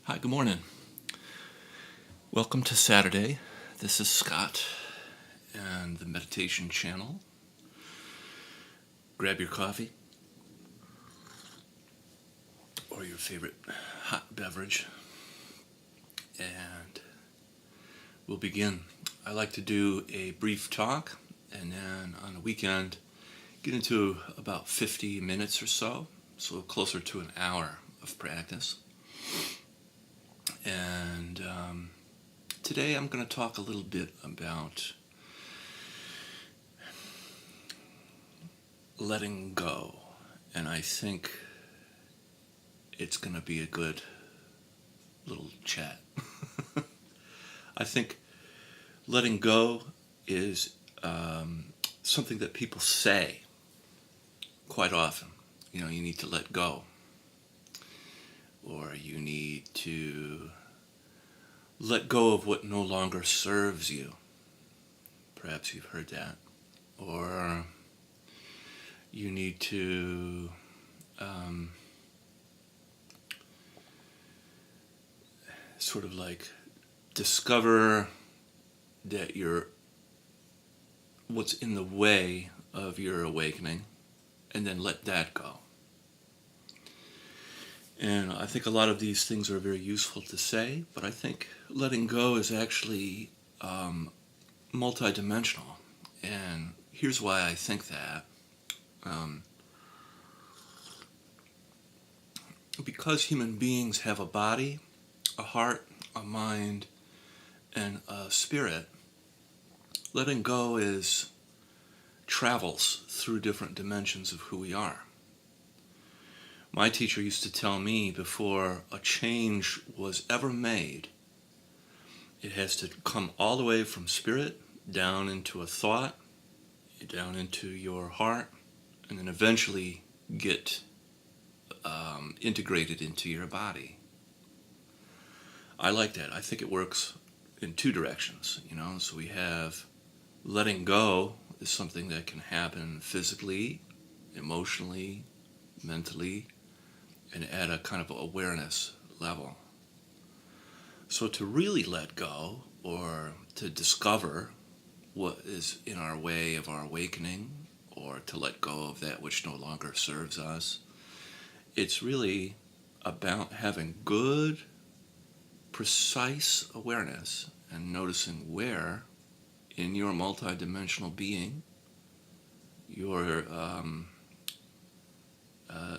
Hi, good morning. Welcome to Saturday. This is Scott and the Meditation Channel. Grab your coffee or your favorite hot beverage and we'll begin. I like to do a brief talk and then on the weekend get into about 50 minutes or so closer to an hour of practice. And today I'm going to talk a little bit about letting go. And I think it's going to be a good little chat. I think letting go is something that people say quite often. You know, you need to let go. Or you need to let go of what no longer serves you. Perhaps you've heard that. Or you need to sort of like discover that what's in the way of your awakening and then let that go. And I think a lot of these things are very useful to say, but I think letting go is actually multidimensional. And here's why I think that. Because human beings have a body, a heart, a mind, and a spirit, letting go travels through different dimensions of who we are. My teacher used to tell me before a change was ever made, it has to come all the way from spirit down into a thought, down into your heart, and then eventually get integrated into your body. I like that. I think it works in two directions, So we have letting go is something that can happen physically, emotionally, mentally, and at a kind of awareness level. So to really let go, or to discover what is in our way of our awakening, or to let go of that which no longer serves us, it's really about having good, precise awareness and noticing where in your multidimensional being your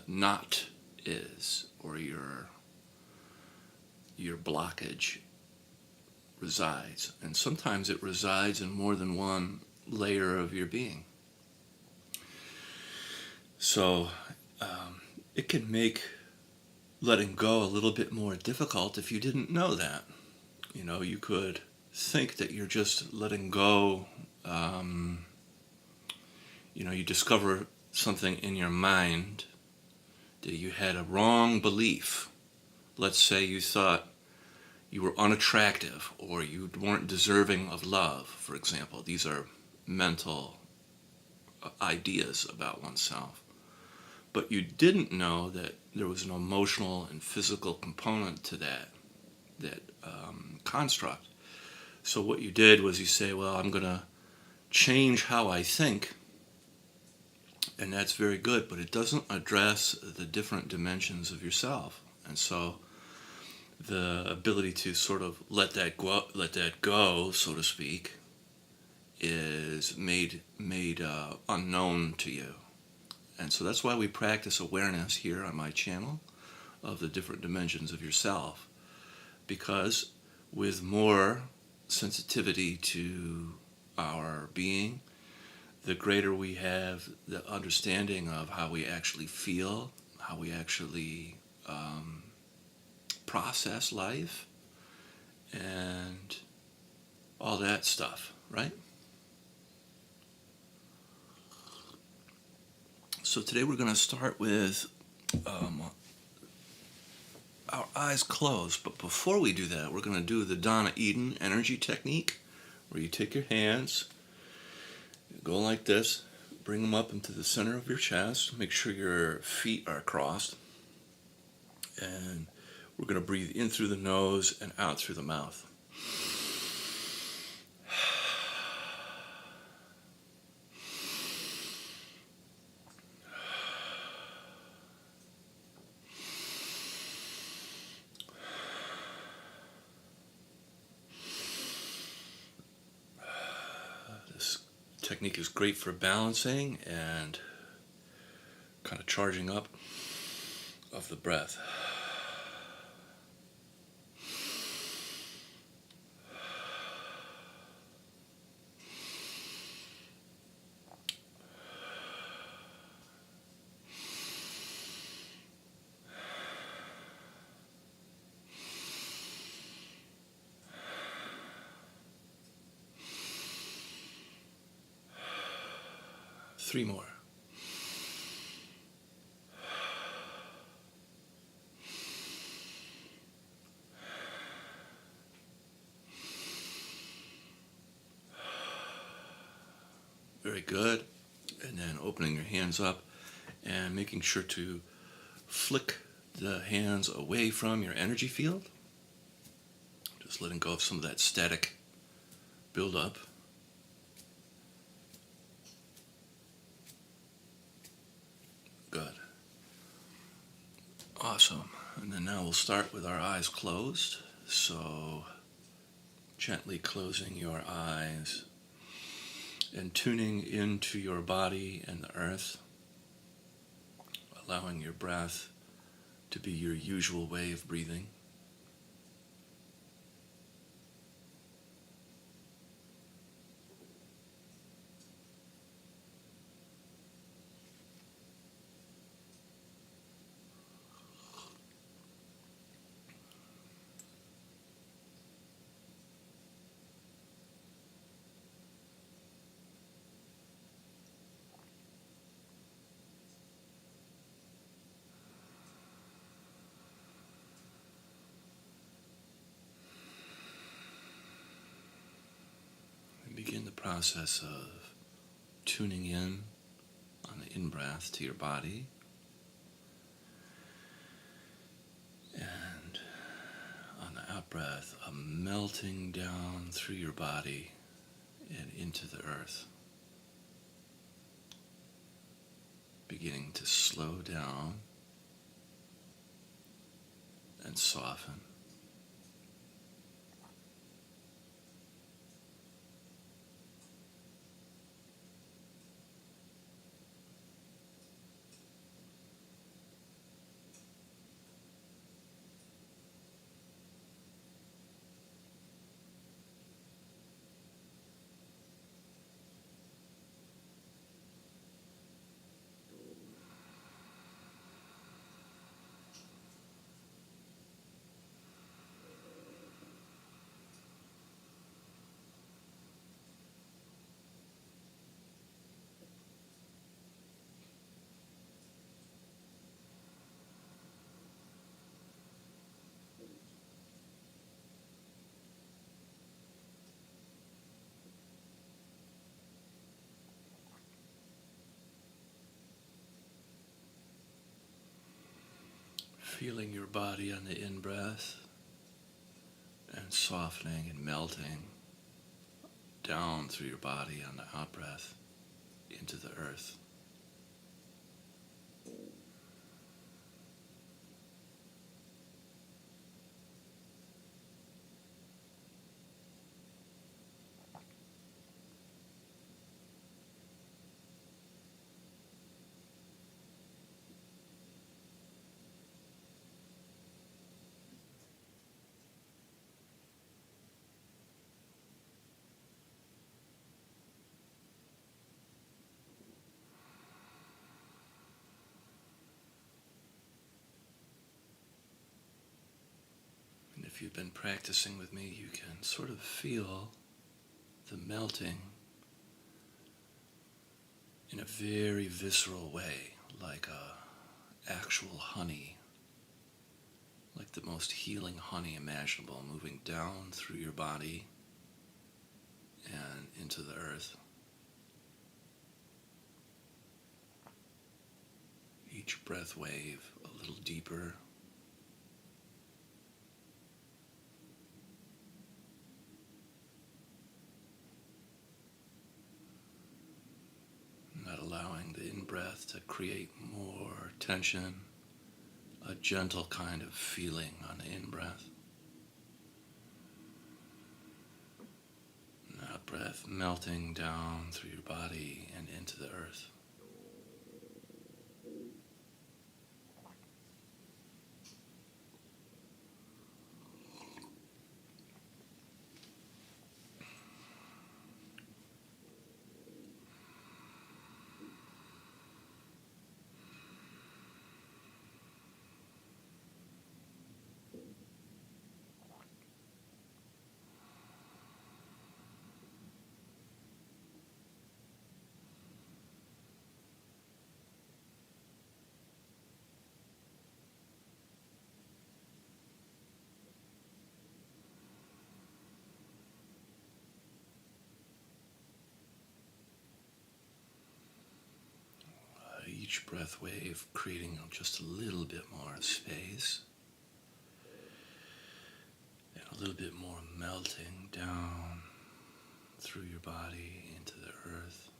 knot is, or your blockage resides. And sometimes it resides in more than one layer of your being. So it can make letting go a little bit more difficult if you didn't know that. You could think that you're just letting go. You discover something in your mind that you had a wrong belief. Let's say you thought you were unattractive or you weren't deserving of love, for example. These are mental ideas about oneself. But you didn't know that there was an emotional and physical component to that construct. So what you did was you say, well, I'm going to change how I think, and that's very good, but it doesn't address the different dimensions of yourself. And so the ability to sort of let that go, so to speak, is made unknown to you. And so that's why we practice awareness here on my channel of the different dimensions of yourself. Because with more sensitivity to our being, the greater we have the understanding of how we actually feel, how we actually process life, and all that stuff, right? So today we're going to start with our eyes closed. But before we do that, we're going to do the Donna Eden energy technique, where you take your hands, go like this, bring them up into the center of your chest, make sure your feet are crossed. And We're going to breathe in through the nose and out through the mouth. This technique is great for balancing and kind of charging up of the breath. Three more. Very good. And then opening your hands up and making sure to flick the hands away from your energy field. Just letting go of some of that static buildup. Good. Awesome. And then now we'll start with our eyes closed. So gently closing your eyes and tuning into your body and the earth, allowing your breath to be your usual way of breathing. Begin the process of tuning in on the in-breath to your body and on the out-breath, a melting down through your body and into the earth, beginning to slow down and soften. Feeling your body on the in-breath and softening and melting down through your body on the out-breath into the earth. If you've been practicing with me, you can sort of feel the melting in a very visceral way, like actual honey, like the most healing honey imaginable, moving down through your body and into the earth. Each breath wave a little deeper breath to create more tension, a gentle kind of feeling on the in-breath. And out breath melting down through your body and into the earth. Each breath wave creating just a little bit more space and a little bit more melting down through your body into the earth.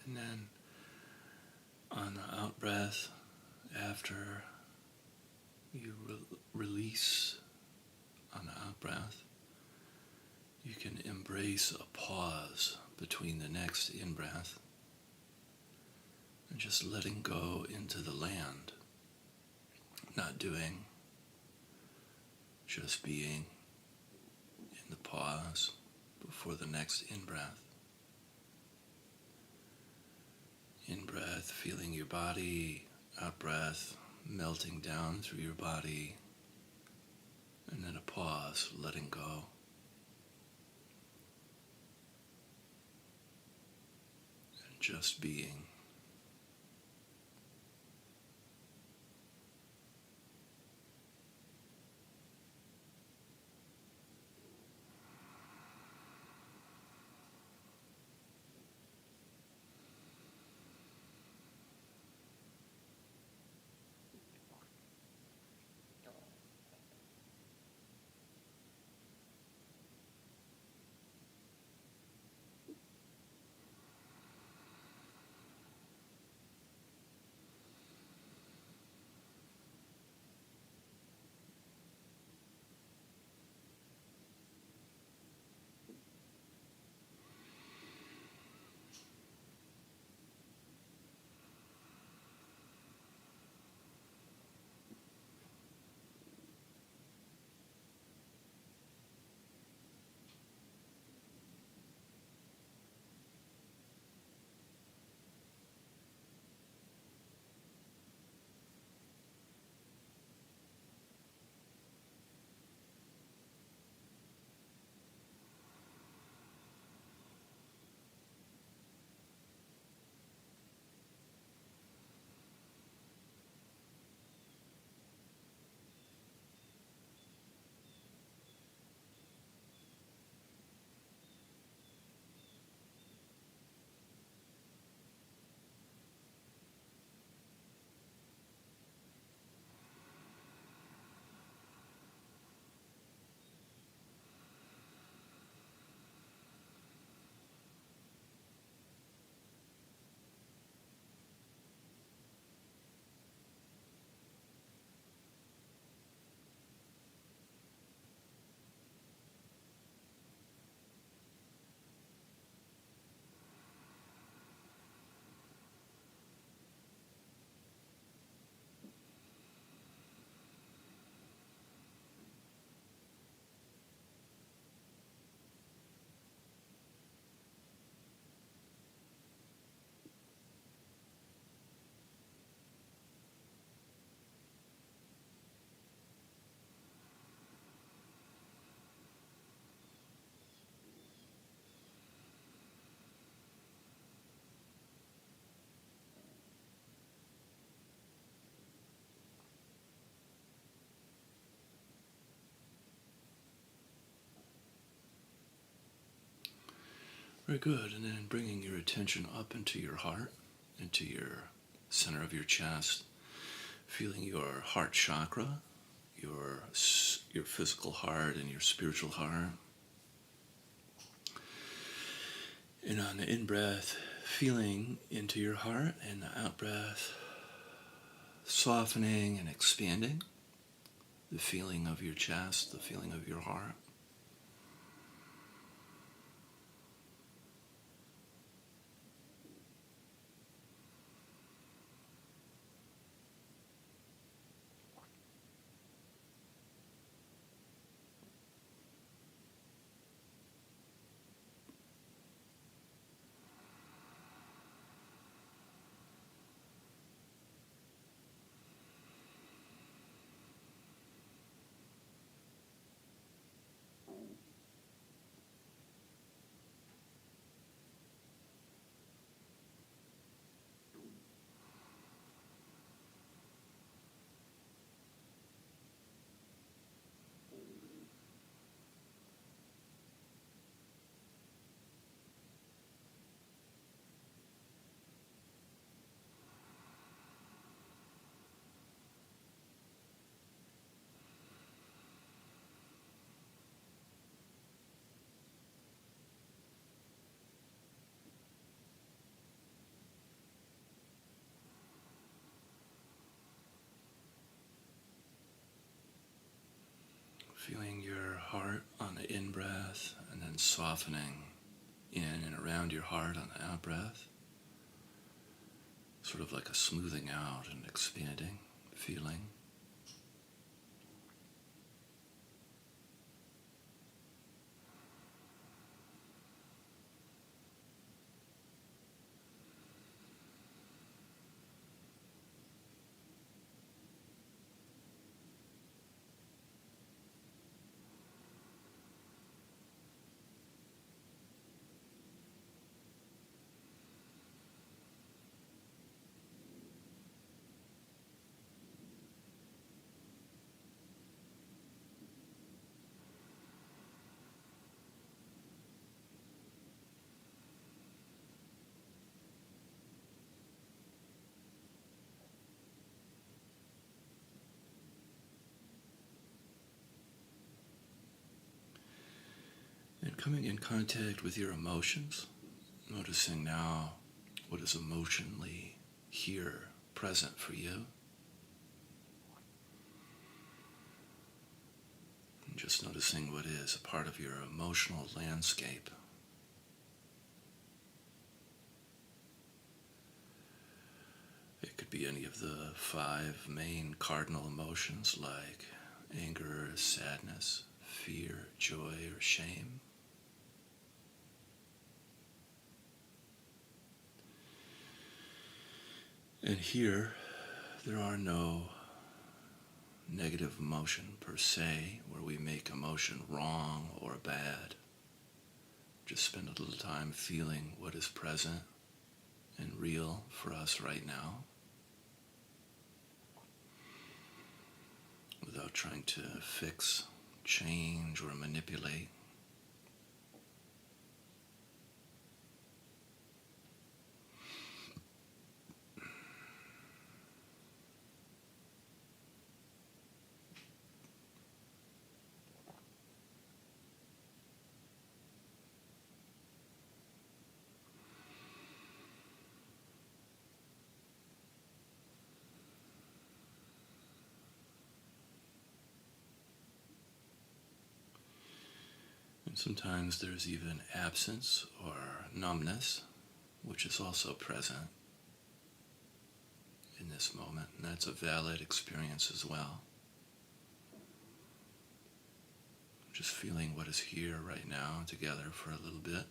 And then on the out breath, after you release on the out breath, you can embrace a pause between the next in-breath and just letting go into the land, not doing, just being in the pause before the next in-breath. In-breath, feeling your body, out-breath, melting down through your body, and then a pause, letting go. And just being. Very good. And then bringing your attention up into your heart, into your center of your chest, feeling your heart chakra, your physical heart and your spiritual heart. And on the in-breath, feeling into your heart, and the out-breath, softening and expanding the feeling of your chest, the feeling of your heart. Feeling your heart on the in-breath, and then softening in and around your heart on the out-breath. Sort of like a smoothing out and expanding feeling. And coming in contact with your emotions, noticing now what is emotionally here, present for you. And just noticing what is a part of your emotional landscape. It could be any of the 5 main cardinal emotions like anger, sadness, fear, joy, or shame. And here, there are no negative emotion per se, where we make emotion wrong or bad. Just spend a little time feeling what is present and real for us right now, without trying to fix, change, or manipulate. And sometimes there's even absence or numbness, which is also present in this moment, and that's a valid experience as well. Just feeling what is here right now together for a little bit.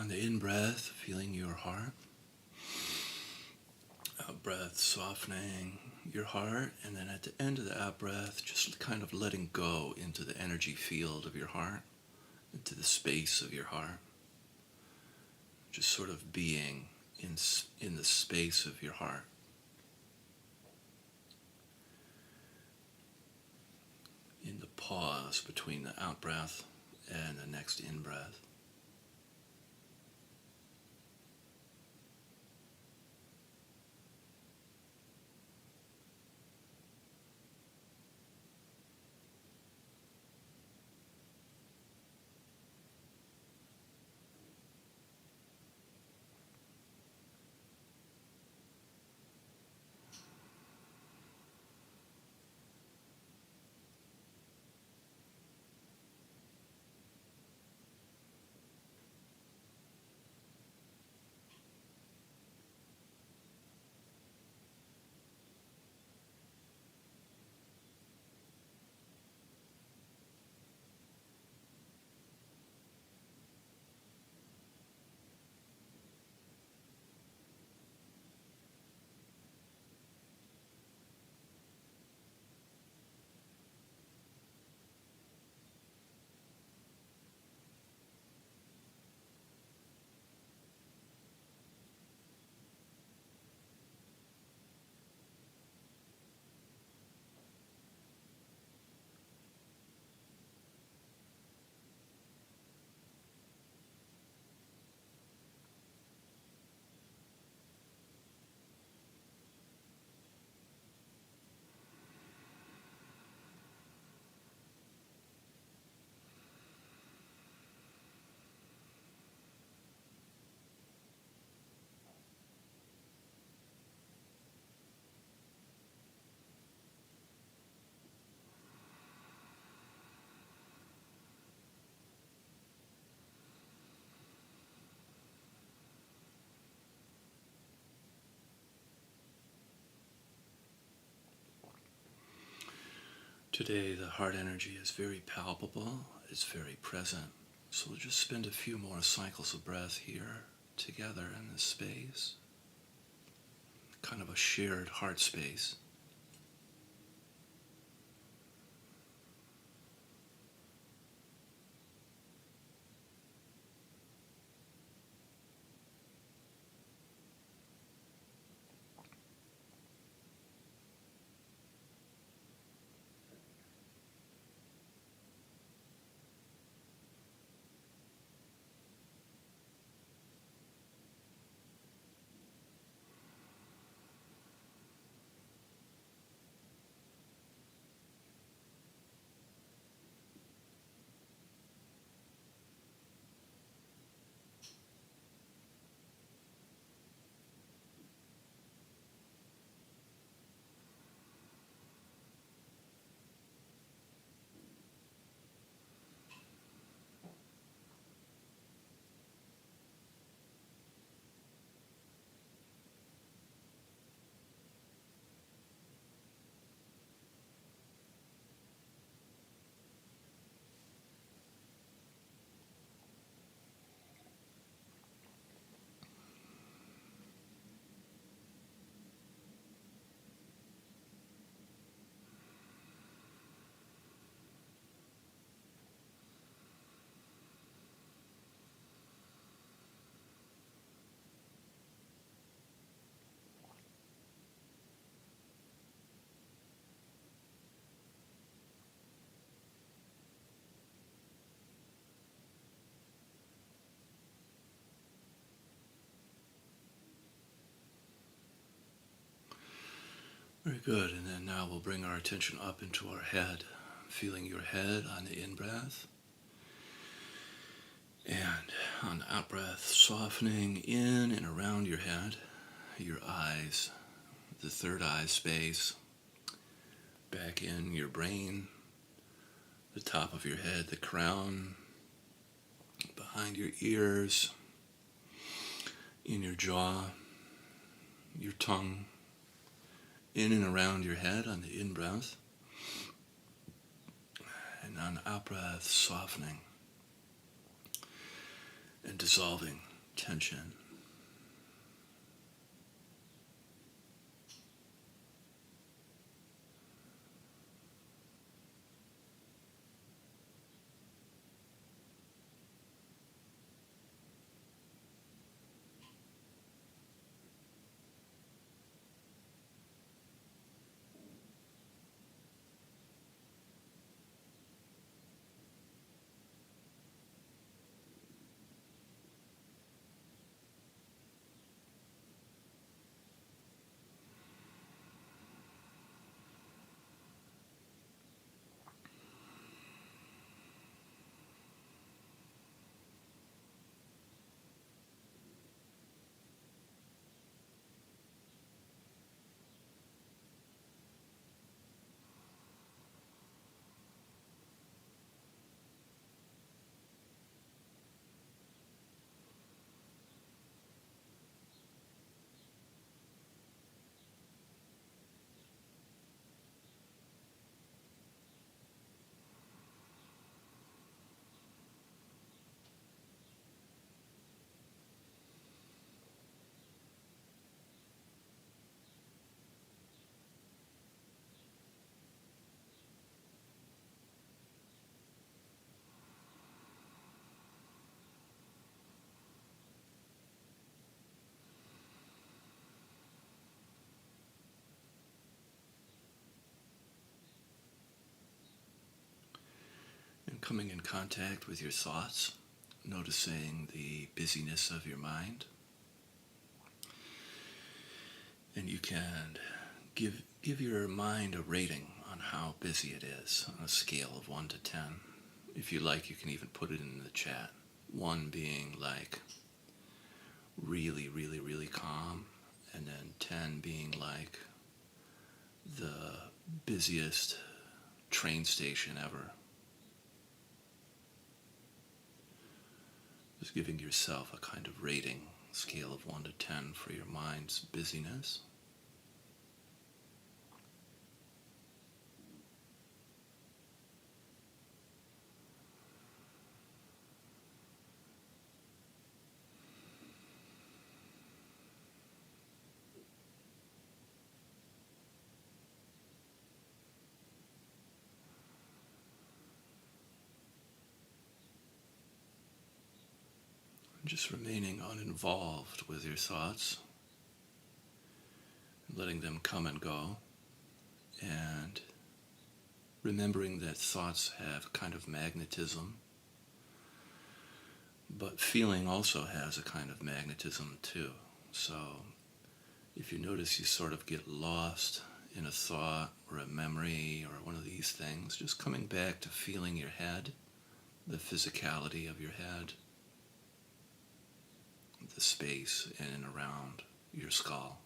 On the in-breath, feeling your heart. Out-breath, softening your heart. And then at the end of the out-breath, just kind of letting go into the energy field of your heart, into the space of your heart. Just sort of being in the space of your heart. In the pause between the out-breath and the next in-breath. Today, the heart energy is very palpable, it's very present. So we'll just spend a few more cycles of breath here together in this space, kind of a shared heart space. Very good, and then now we'll bring our attention up into our head, feeling your head on the in-breath, and on the out-breath, softening in and around your head, your eyes, the third eye space, back in your brain, the top of your head, the crown, behind your ears, in your jaw, your tongue, in and around your head on the in-breath, and on the out-breath, softening and dissolving tension. And coming in contact with your thoughts, noticing the busyness of your mind. And you can give your mind a rating on how busy it is on a scale of 1 to 10. If you like, you can even put it in the chat. 1 being like really, really, really calm, and then 10 being like the busiest train station ever. Just giving yourself a kind of rating, scale of 1 to 10 for your mind's busyness. Just remaining uninvolved with your thoughts, letting them come and go, and remembering that thoughts have a kind of magnetism, but feeling also has a kind of magnetism too. So if you notice you sort of get lost in a thought or a memory or one of these things, just coming back to feeling your head, the physicality of your head, the space in and around your skull.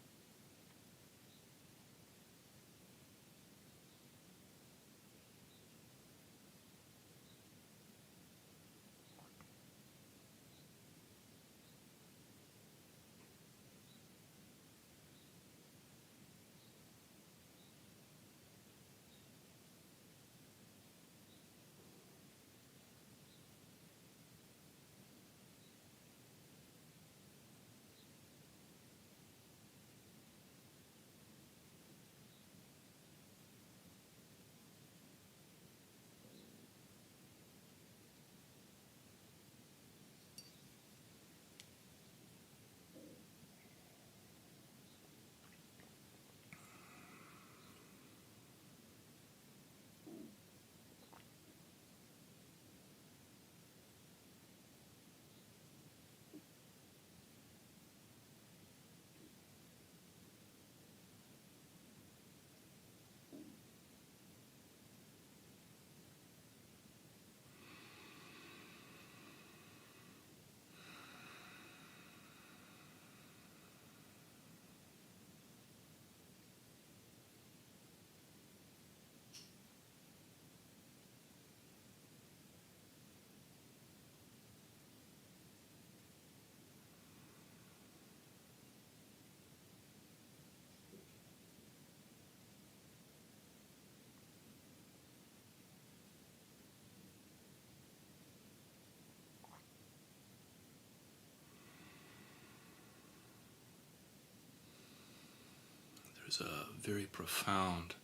There's a very profound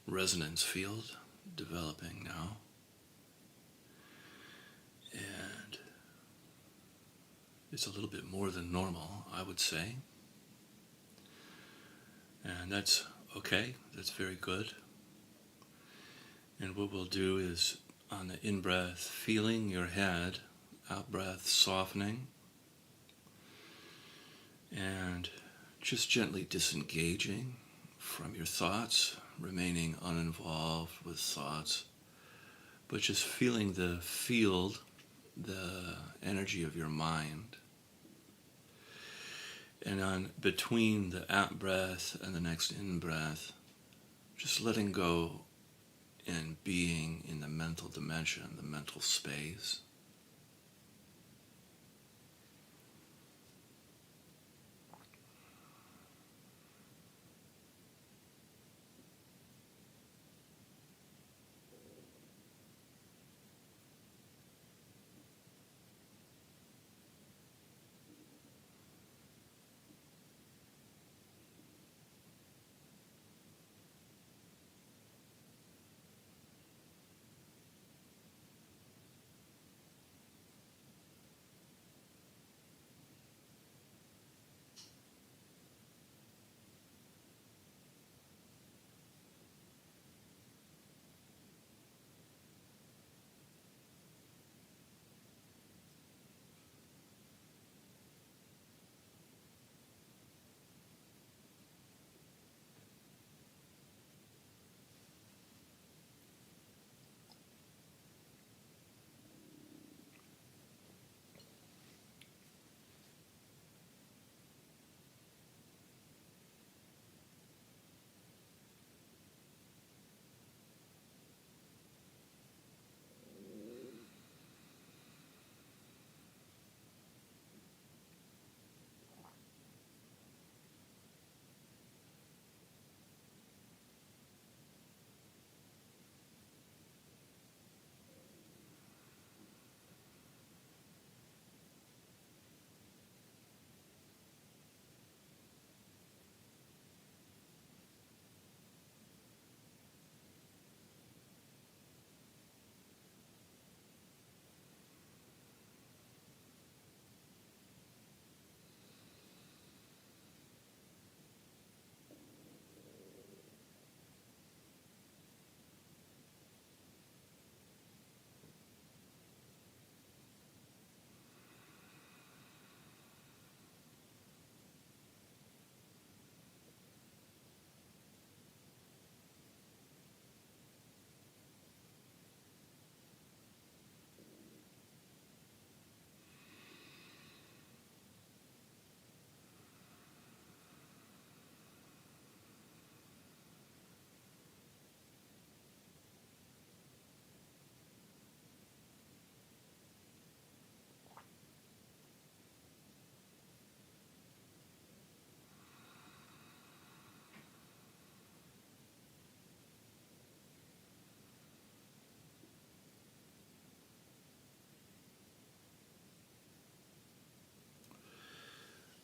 resonance field developing now. And it's a little bit more than normal, I would say. And that's okay, that's very good. And what we'll do is, on the in-breath, feeling your head, out-breath, softening, and just gently disengaging from your thoughts, remaining uninvolved with thoughts, but just feeling the field, the energy of your mind. And on between the out-breath and the next in-breath, just letting go and being in the mental dimension, the mental space.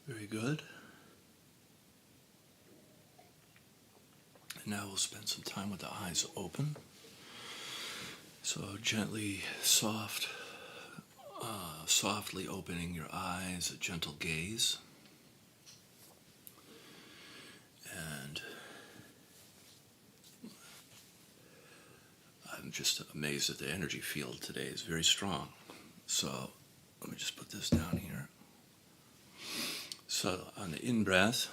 Very good. And now we'll spend some time with the eyes open. So gently, softly opening your eyes, a gentle gaze. And I'm just amazed that the energy field today is very strong. So let me just put this down here. So on the in-breath,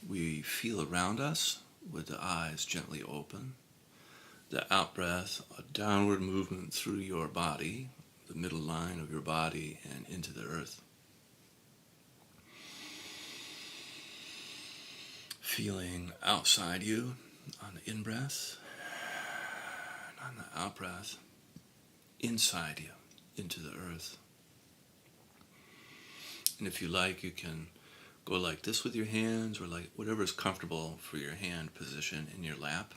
we feel around us with the eyes gently open. The out-breath, a downward movement through your body, the middle line of your body and into the earth. Feeling outside you on the in-breath, and on the out-breath, inside you, into the earth. And if you like, you can go like this with your hands, or like whatever is comfortable for your hand position in your lap.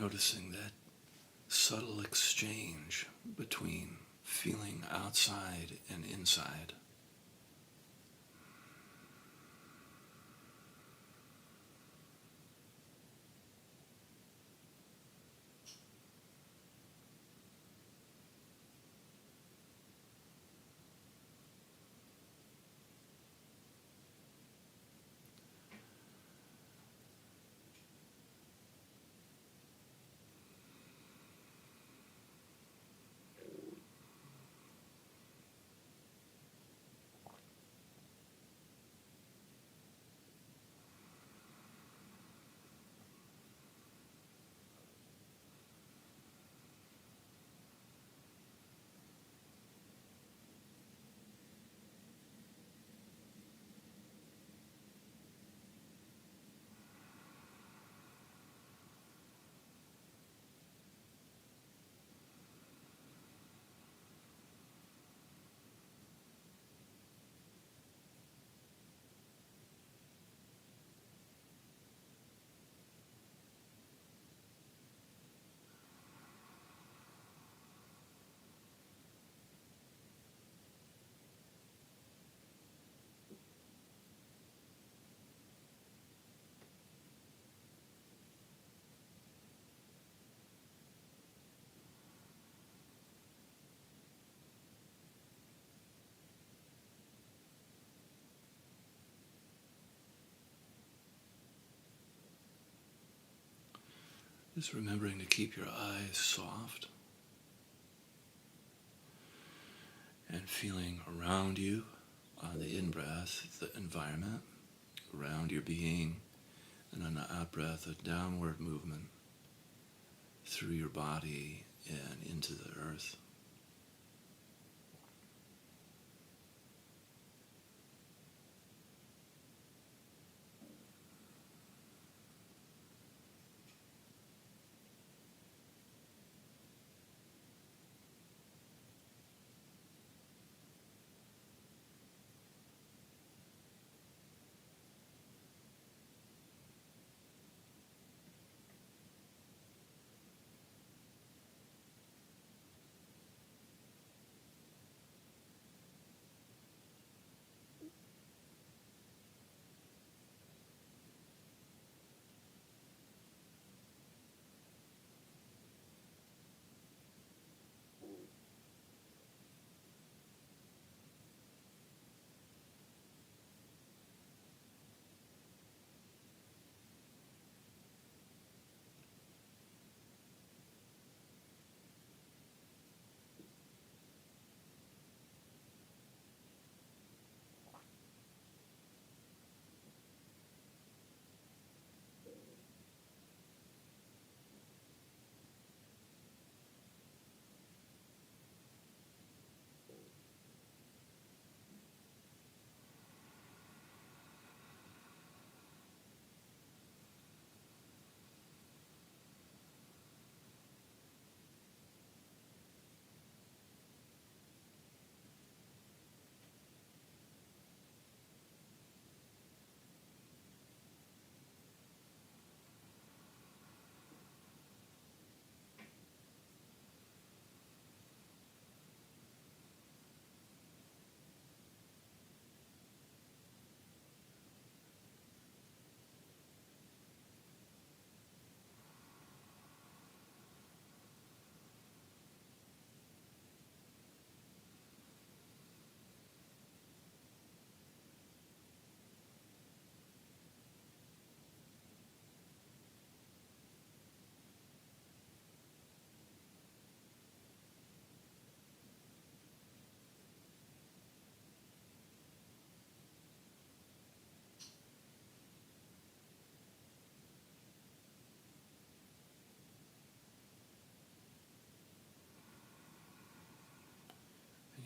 Noticing that subtle exchange between feeling outside and inside. Just remembering to keep your eyes soft and feeling around you on the in-breath, the environment around your being, and on the out-breath, a downward movement through your body and into the earth.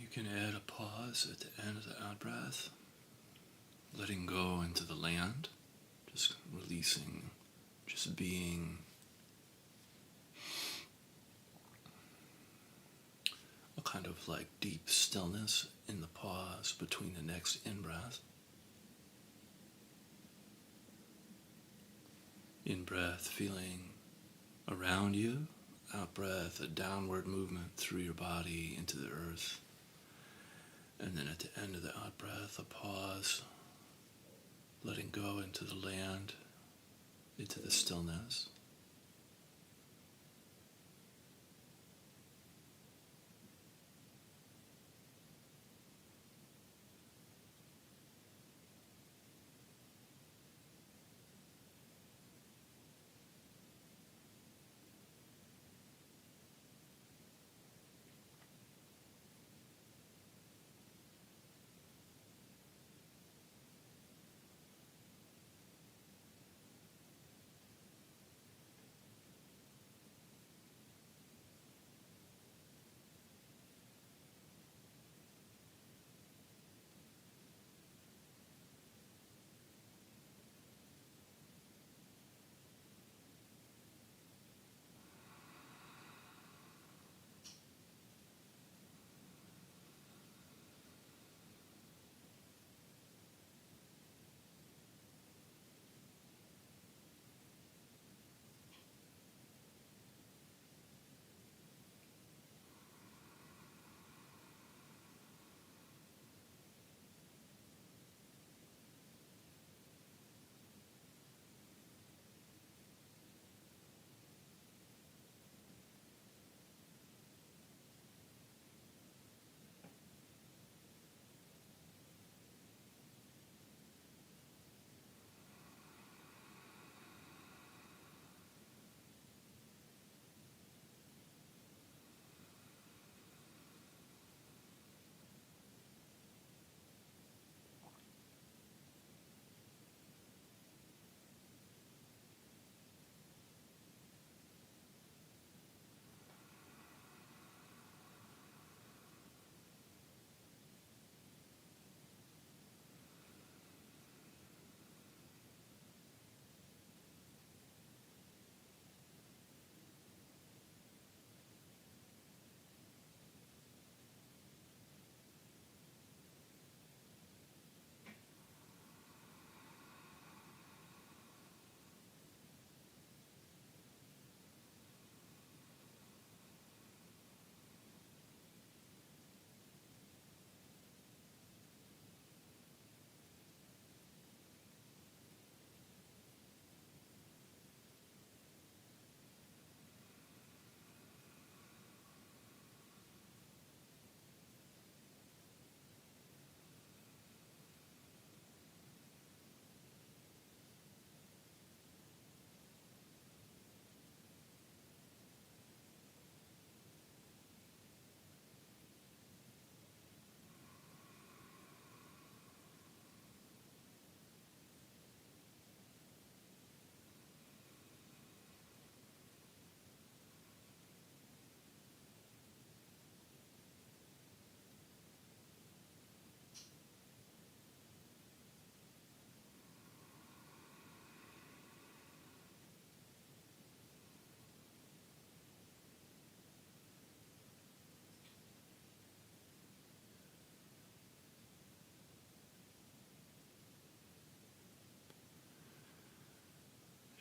You can add a pause at the end of the out-breath, letting go into the land, just releasing, just being. A kind of like deep stillness in the pause between the next in-breath. In-breath, feeling around you. Out breath, a downward movement through your body into the earth. And then at the end of the out breath, a pause, letting go into the land, into the stillness.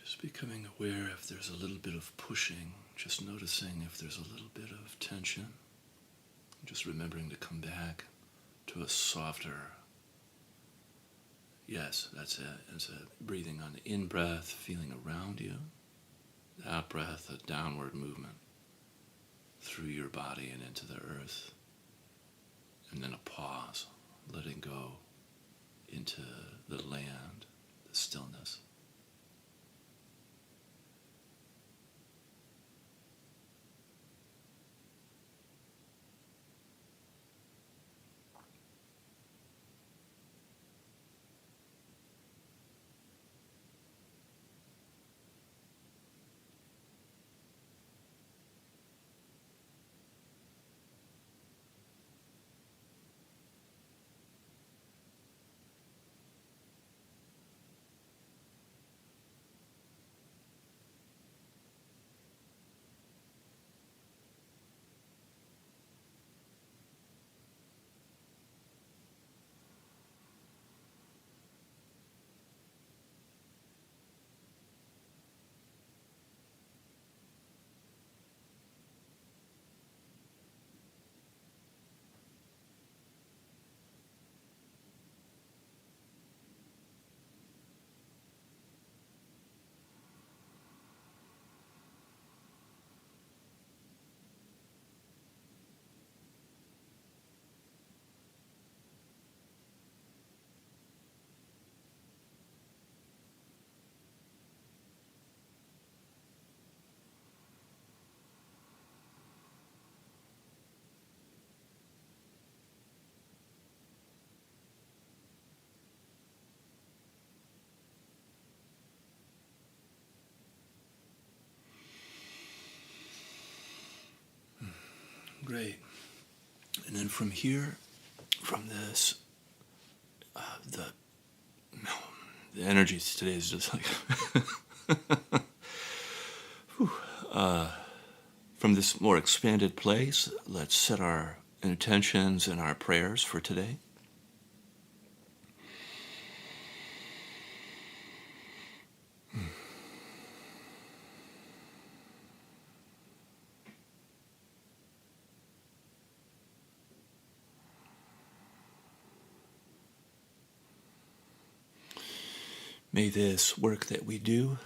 Just becoming aware if there's a little bit of pushing, just noticing if there's a little bit of tension, just remembering to come back to a softer, yes, that's it. It's a breathing on the in-breath, feeling around you, the out-breath, a downward movement through your body and into the earth, and then a pause, letting go into the land, the stillness. great. And then from here, from this, the energy today is just like, from this more expanded place, let's set our intentions and our prayers for today. May this work that we do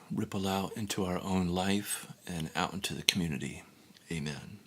ripple out into our own life and out into the community. Amen.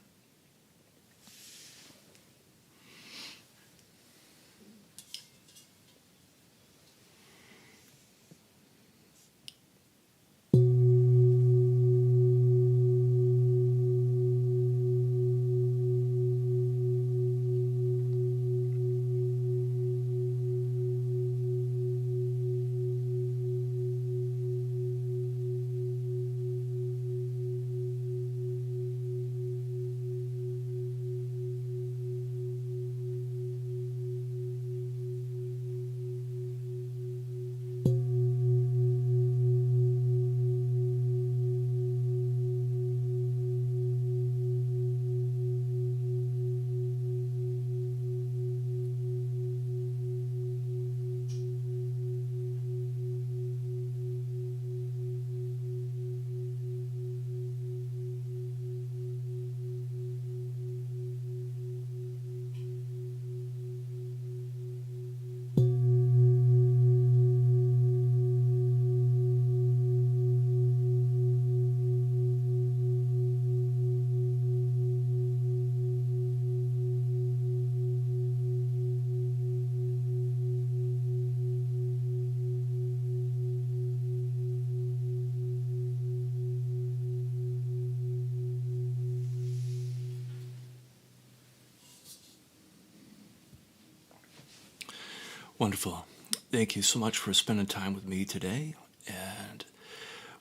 Wonderful. Thank you so much for spending time with me today, and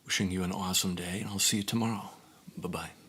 wishing you an awesome day, and I'll see you tomorrow. Bye-bye.